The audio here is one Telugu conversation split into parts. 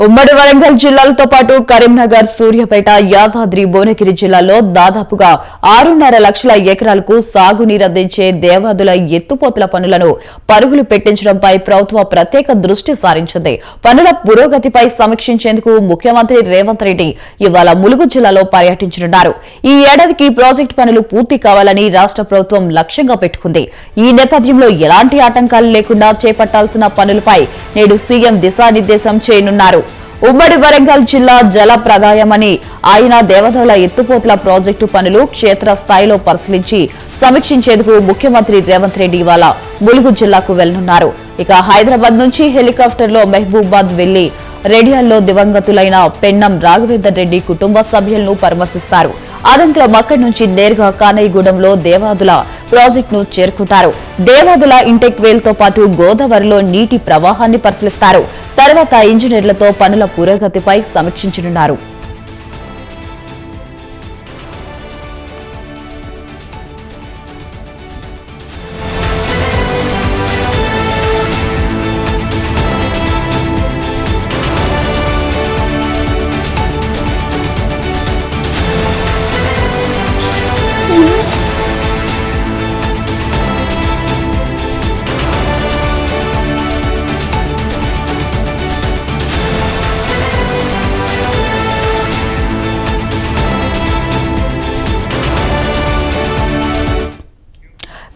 ఉమ్మడి వరంగల్ జిల్లాలతో పాటు కరీంనగర్, సూర్యాపేట, యాదాద్రి, భువనగిరి జిల్లాల్లో దాదాపుగా 6.5 లక్షల ఎకరాలకు సాగునీరు అందించే దేవాదుల ఎత్తిపోతల పనులను పరుగులు పెట్టించడంపై ప్రభుత్వం ప్రత్యేక దృష్టి సారించింది. పనుల పురోగతిపై సమీక్షించేందుకు ముఖ్యమంత్రి రేవంత్ రెడ్డి ఇవాళ ములుగు జిల్లాలో పర్యటించనున్నారు. ఈ ఏడాదికి ప్రాజెక్టు పనులు పూర్తి కావాలని రాష్ట్ర ప్రభుత్వం లక్ష్యంగా పెట్టుకుంది. ఈ నేపథ్యంలో ఎలాంటి ఆటంకాలు లేకుండా చేపట్టాల్సిన పనులపై నేడు సీఎం దిశానిర్దేశం చేయనున్నారు. ఉమ్మడి వరంగల్ జిల్లా జల ప్రదాయమని ఆయన దేవదల ఎత్తిపోతల ప్రాజెక్టు పనులు క్షేత్రస్థాయిలో పరిశీలించి సమీక్షించేందుకు ముఖ్యమంత్రి రేవంత్ రెడ్డి ఇవాళ ములుగు జిల్లాకు వెళ్లనున్నారు. ఇక హైదరాబాద్ నుంచి హెలికాప్టర్లో మహబూబాబాద్ వెళ్లి రేడియాల్లో దివంగతులైన పెన్నం రాఘవేందర్ రెడ్డి కుటుంబ సభ్యులను పరామర్శిస్తారు. అనంతరం అక్కడి నుంచి నేరుగా కానయ్యగూడెంలో దేవాదుల ప్రాజెక్టును చేరుకుంటారు. దేవాదుల ఇంటెక్ వేల్తో పాటు గోదావరిలో నీటి ప్రవాహాన్ని పరిశీలిస్తారు. తర్వాత ఇంజనీర్లతో పనుల పురోగతిపై సమీక్షించనున్నారు.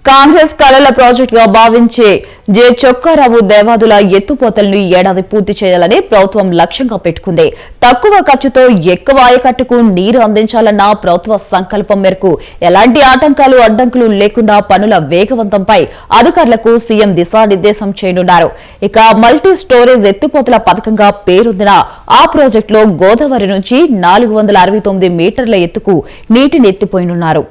కాంగ్రెస్ కలల ప్రాజెక్టుగా భావించే చొక్కారావు దేవాదుల ఎత్తిపోతలను ఈ ఏడాది పూర్తి చేయాలని ప్రభుత్వం లక్ష్యంగా పెట్టుకుంది. తక్కువ ఖర్చుతో ఎక్కువ ఆయకట్టుకు నీరు అందించాలన్న ప్రభుత్వ సంకల్పం మేరకు ఎలాంటి ఆటంకాలు, అడ్డంకులు లేకుండా పనుల వేగవంతంపై అధికారులకు సీఎం దిశానిర్దేశం చేయనున్నారు. ఇక మల్టీ స్టోరేజ్ ఎత్తిపోతల పథకంగా పేరొందిన ఆ ప్రాజెక్టులో గోదావరి నుంచి 469 మీటర్ల ఎత్తుకు నీటిని ఎత్తిపోయనున్నారు.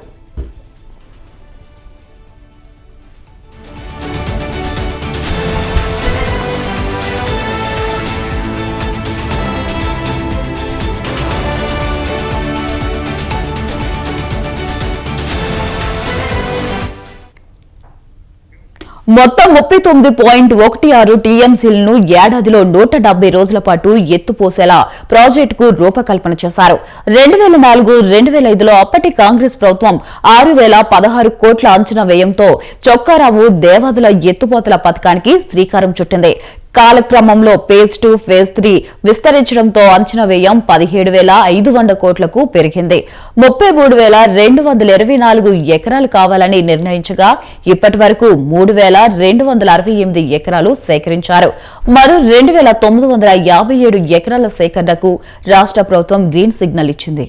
మొత్తం 39.16 టీఎంసీలను ఏడాదిలో 170 రోజుల పాటు ఎత్తుపోసేలా ప్రాజెక్టుకు రూపకల్పన చేశారు. 2004-2005లో అప్పటి కాంగ్రెస్ ప్రభుత్వం 6,016 కోట్ల అంచనా వ్యయంతో చొక్కారావు దేవాదుల ఎత్తిపోతల పథకానికి శ్రీకారం చుట్టింది. కాలక్రమంలో ఫేజ్ 2, ఫేజ్ 3 విస్తరించడంతో అంచనా వ్యయం 17,500 కోట్లకు పెరిగింది. 33,224 ఎకరాలు కావాలని నిర్ణయించగా ఇప్పటి వరకు 3,268 ఎకరాలు సేకరించారు. మరో 2,957 ఎకరాల సేకరణకు రాష్ట్ర ప్రభుత్వం గ్రీన్ సిగ్నల్ ఇచ్చింది.